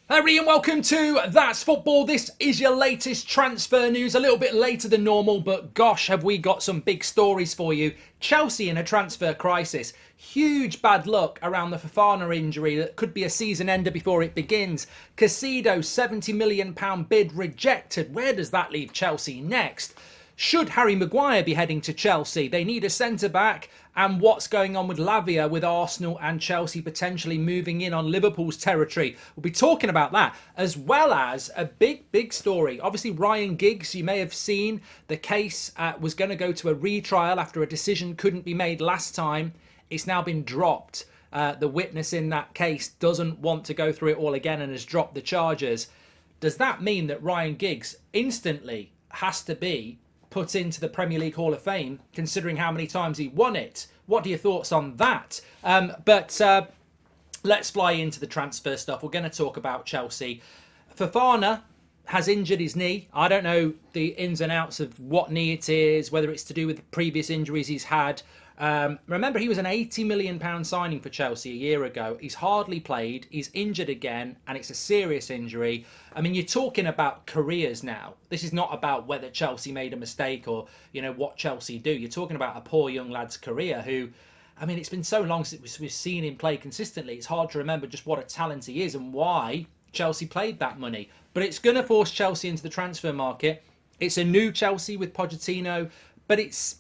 Harry, and welcome to That's Football. This is your latest transfer news. A little bit later than normal, but gosh, have we got some big stories for you. Chelsea in a transfer crisis. Huge bad luck around the Fofana injury that could be a season ender before it begins. Caicedo, £70 million bid rejected. Where does that leave Chelsea next? Should Harry Maguire be heading to Chelsea? They need a centre-back. And what's going on with Lavia, with Arsenal and Chelsea potentially moving in on Liverpool's territory? We'll be talking about that, as well as a big story. Obviously, Ryan Giggs, you may have seen, the case was going to go to a retrial after a decision couldn't be made last time. It's now been dropped. The witness in that case doesn't want to go through it all again and has dropped the charges. Does that mean that Ryan Giggs instantly has to be put into the Premier League Hall of Fame, considering how many times he won it? What are your thoughts on that? But let's fly into the transfer stuff. We're going to talk about Chelsea. Fofana has injured his knee. I don't know the ins and outs of what knee it is, whether it's to do with previous injuries he's had. Remember, he was an £80 million signing for Chelsea a year ago. He's hardly played. He's injured again, and it's a serious injury. I mean, you're talking about careers now. This is not about whether Chelsea made a mistake or, what Chelsea do. You're talking about a poor young lad's career who, I mean, it's been so long since we've seen him play consistently. It's hard to remember just what a talent he is and why Chelsea paid that money. But it's going to force Chelsea into the transfer market. It's a new Chelsea with Pochettino, but it's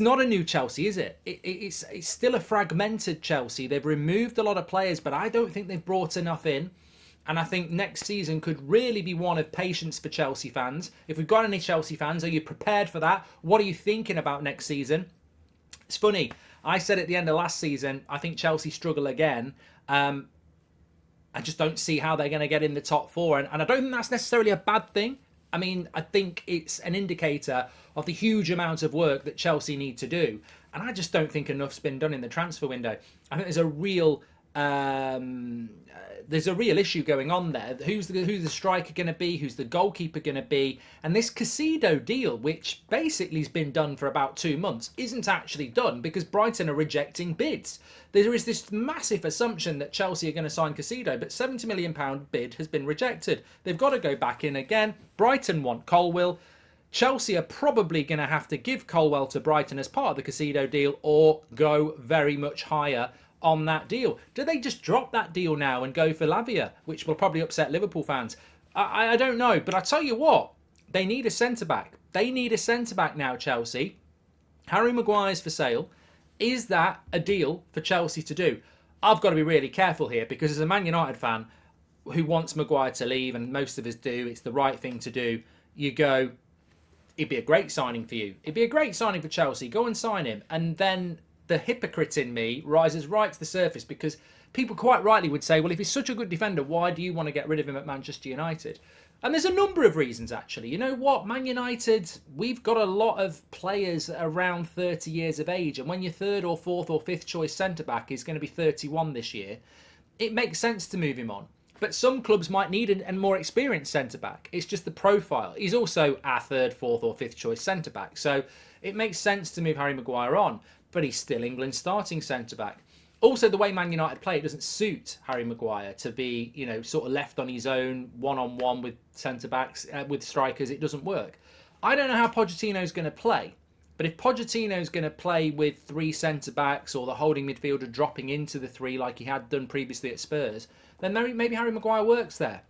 not a new Chelsea, is it? It's still a fragmented Chelsea. They've removed a lot of players, but I don't think they've brought enough in. And I think next season could really be one of patience for Chelsea fans. If we've got any Chelsea fans, are you prepared for that? What are you thinking about next season? It's funny. I said at the end of last season, I think Chelsea struggle again. I just don't see how they're going to get in the top four. And I don't think that's necessarily a bad thing. I mean, I think it's an indicator of the huge amount of work that Chelsea need to do. And I just don't think enough's been done in the transfer window. I think there's a real issue going on there. Who's the striker going to be? Who's the goalkeeper going to be? And this Caicedo deal, which basically has been done for about 2 months, isn't actually done because Brighton are rejecting bids. There is this massive assumption that Chelsea are going to sign Caicedo, but £70 million bid has been rejected. They've got to go back in again. Brighton want Colwill. Chelsea are probably going to have to give Colwill to Brighton as part of the Caicedo deal or go very much higher on that deal. Do they just drop that deal now and go for Lavia, which will probably upset Liverpool fans? I don't know, but I tell you what, they need a centre-back. They need a centre-back now, Chelsea. Harry Maguire's for sale. Is that a deal for Chelsea to do? I've got to be really careful here because as a Man United fan who wants Maguire to leave, and most of us do, it's the right thing to do, you go, it'd be a great signing for you. It'd be a great signing for Chelsea. Go and sign him. And then the hypocrite in me rises right to the surface because people quite rightly would say, well, if he's such a good defender, why do you want to get rid of him at Manchester United? And there's a number of reasons, actually. You know what? Man United, we've got a lot of players around 30 years of age. And when your third or fourth or fifth choice centre-back is going to be 31 this year, it makes sense to move him on. But some clubs might need a more experienced centre-back. It's just the profile. He's also our third, fourth or fifth choice centre-back. So it makes sense to move Harry Maguire on. But he's still England's starting centre-back. Also, the way Man United play, it doesn't suit Harry Maguire to be, sort of left on his own, one-on-one with centre-backs, with strikers. It doesn't work. I don't know how Pochettino's going to play. But if Pochettino's going to play with three centre-backs or the holding midfielder dropping into the three like he had done previously at Spurs, then maybe Harry Maguire works there.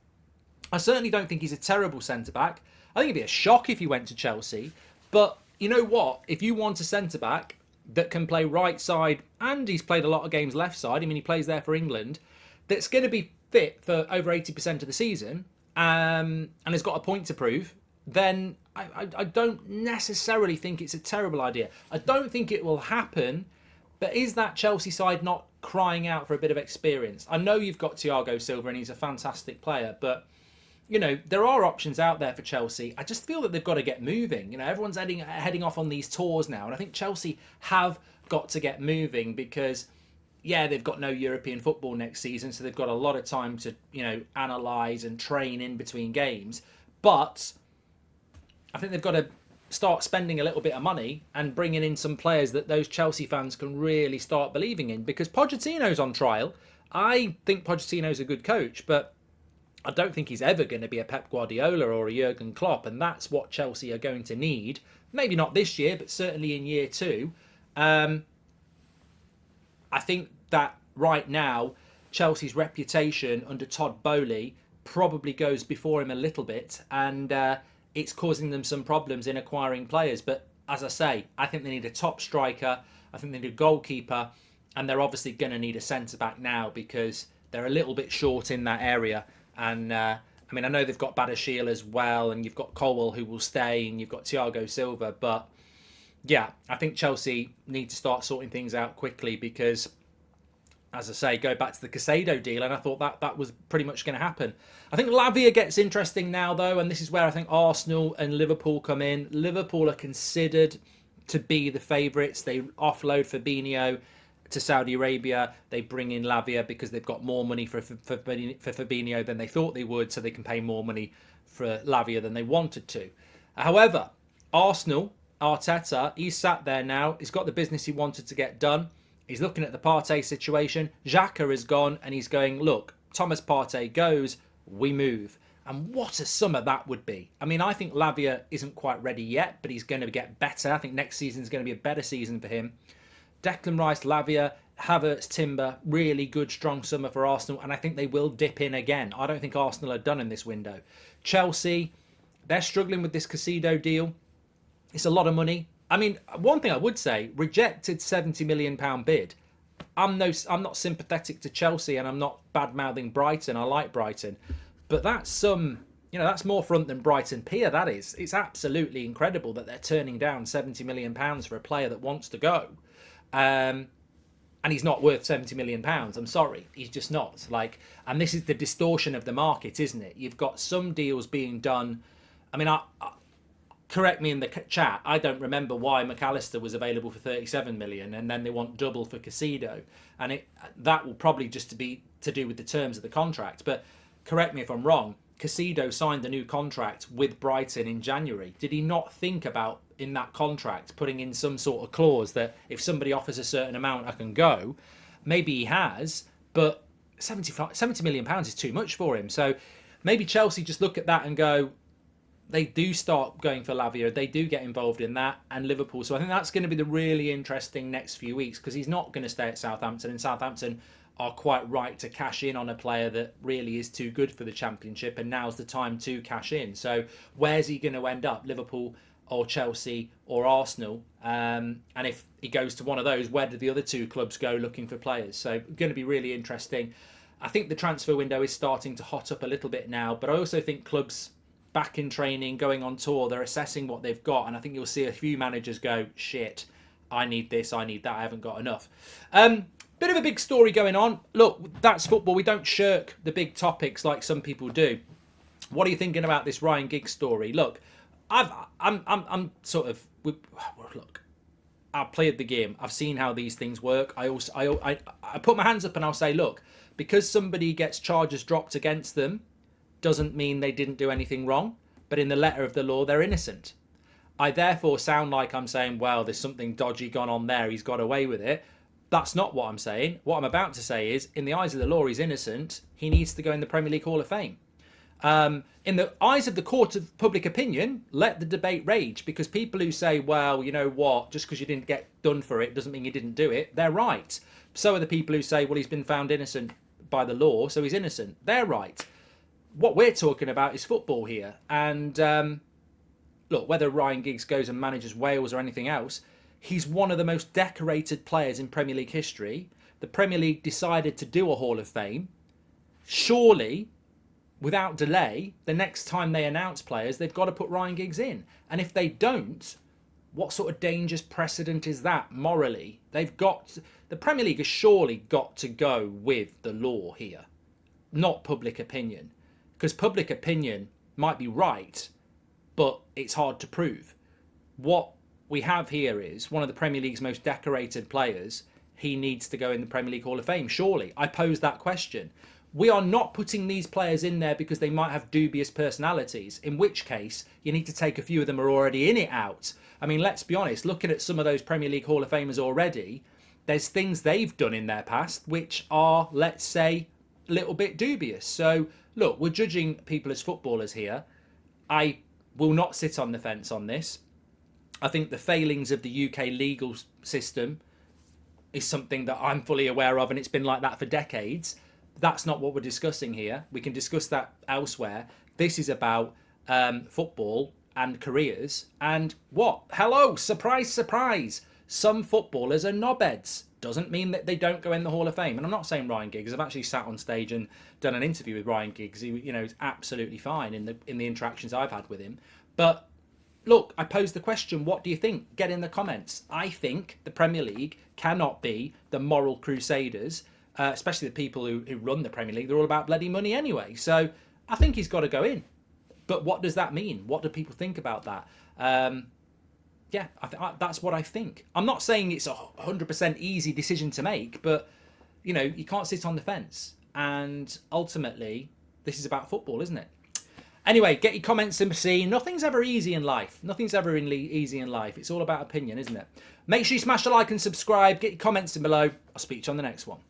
I certainly don't think he's a terrible centre-back. I think it'd be a shock if he went to Chelsea. But you know what? If you want a centre-back that can play right side, and he's played a lot of games left side, I mean, he plays there for England, that's going to be fit for over 80% of the season, and has got a point to prove, then I don't necessarily think it's a terrible idea. I don't think it will happen, but is that Chelsea side not crying out for a bit of experience? I know you've got Thiago Silva and he's a fantastic player, but there are options out there for Chelsea. I just feel that they've got to get moving. Everyone's heading off on these tours now, and I think Chelsea have got to get moving because, yeah, they've got no European football next season, so they've got a lot of time to, analyse and train in between games. But I think they've got to start spending a little bit of money and bringing in some players that those Chelsea fans can really start believing in, because Pochettino's on trial. I think Pochettino's a good coach, but I don't think he's ever going to be a Pep Guardiola or a Jurgen Klopp, and that's what Chelsea are going to need. Maybe not this year, but certainly in year two. Um, I think that right now, Chelsea's reputation under Todd Boehly probably goes before him a little bit, and it's causing them some problems in acquiring players. But as I say, I think they need a top striker. I think they need a goalkeeper, and they're obviously going to need a centre back now because they're a little bit short in that area. And I mean, I know they've got Badashil as well, and you've got Colwell who will stay, and you've got Thiago Silva. But yeah, I think Chelsea need to start sorting things out quickly because, as I say, go back to the Caicedo deal, and I thought that was pretty much going to happen. I think Lavia gets interesting now, though, and this is where I think Arsenal and Liverpool come in. Liverpool are considered to be the favourites. They offload Fabinho to Saudi Arabia. They bring in Lavia because they've got more money for Fabinho than they thought they would, so they can pay more money for Lavia than they wanted to. However, Arsenal, Arteta, he's sat there now. He's got the business he wanted to get done. He's looking at the Partey situation. Xhaka is gone, and he's going, look, Thomas Partey goes, we move. And what a summer that would be. I mean, I think Lavia isn't quite ready yet, but he's going to get better. I think next season is going to be a better season for him. Declan Rice, Lavia, Havertz, Timber, really good, strong summer for Arsenal, and I think they will dip in again. I don't think Arsenal are done in this window. Chelsea, they're struggling with this Caicedo deal. It's a lot of money. I mean, one thing I would say, rejected £70 million bid. I'm not sympathetic to Chelsea, and I'm not bad-mouthing Brighton. I like Brighton. But that's that's more front than Brighton Pier, that is. It's absolutely incredible that they're turning down £70 million for a player that wants to go. And he's not worth £70 million. I'm sorry, he's just not. And this is the distortion of the market, isn't it? You've got some deals being done. I mean, correct me in the chat. I don't remember why McAllister was available for 37 million, and then they want double for Caicedo, and that will probably just be to do with the terms of the contract. But correct me if I'm wrong. Caicedo signed a new contract with Brighton in January. Did he not think about in that contract putting in some sort of clause that if somebody offers a certain amount, I can go? Maybe he has, but £70 million is too much for him. So maybe Chelsea just look at that and go, they do start going for Lavia. They do get involved in that, and Liverpool. So I think that's going to be the really interesting next few weeks because he's not going to stay at Southampton, and Southampton are quite right to cash in on a player that really is too good for the Championship, and now's the time to cash in. So where's he going to end up? Liverpool or Chelsea or Arsenal? And if he goes to one of those, where do the other two clubs go looking for players? So going to be really interesting. I think the transfer window is starting to hot up a little bit now, but I also think clubs back in training, going on tour, they're assessing what they've got, and I think you'll see a few managers go, shit, I need this, I need that, I haven't got enough. Bit of a big story going on. Look, that's football. We don't shirk the big topics like some people do. What are you thinking about this Ryan Giggs story? Look, I'm sort of look. I've played the game. I've seen how these things work. I put my hands up and I'll say, look, because somebody gets charges dropped against them, doesn't mean they didn't do anything wrong. But in the letter of the law, they're innocent. I therefore sound like I'm saying, well, there's something dodgy gone on there. He's got away with it. That's not what I'm saying. What I'm about to say is, in the eyes of the law, he's innocent. He needs to go in the Premier League Hall of Fame. In the eyes of the court of public opinion, let the debate rage, because people who say, well, you know what, just because you didn't get done for it doesn't mean you didn't do it, they're right. So are the people who say, well, he's been found innocent by the law, so he's innocent. They're right. What we're talking about is football here. And look, whether Ryan Giggs goes and manages Wales or anything else, he's one of the most decorated players in Premier League history. The Premier League decided to do a Hall of Fame. Surely, without delay, the next time they announce players, they've got to put Ryan Giggs in. And if they don't, what sort of dangerous precedent is that morally? The Premier League has surely got to go with the law here, not public opinion. Because public opinion might be right, but it's hard to prove. What we have here is one of the Premier League's most decorated players. He needs to go in the Premier League Hall of Fame, surely. I pose that question. We are not putting these players in there because they might have dubious personalities, in which case you need to take a few of them who are already in it out. I mean, let's be honest, looking at some of those Premier League Hall of Famers already, there's things they've done in their past which are, let's say, a little bit dubious. So, look, we're judging people as footballers here. I will not sit on the fence on this. I think the failings of the UK legal system is something that I'm fully aware of, and it's been like that for decades. That's not what we're discussing here. We can discuss that elsewhere. This is about football and careers. And what? Hello, surprise, surprise. Some footballers are knobheads. Doesn't mean that they don't go in the Hall of Fame. And I'm not saying Ryan Giggs. I've actually sat on stage and done an interview with Ryan Giggs. He, is absolutely fine in the interactions I've had with him. But look, I posed the question, what do you think? Get in the comments. I think the Premier League cannot be the moral crusaders, especially the people who run the Premier League. They're all about bloody money anyway. So I think he's got to go in. But what does that mean? What do people think about that? Yeah, that's what I think. I'm not saying it's a 100% easy decision to make, but, you can't sit on the fence. And ultimately, this is about football, isn't it? Anyway, get your comments in between. Nothing's ever easy in life. Nothing's ever easy in life. It's all about opinion, isn't it? Make sure you smash the like and subscribe. Get your comments in below. I'll speak to you on the next one.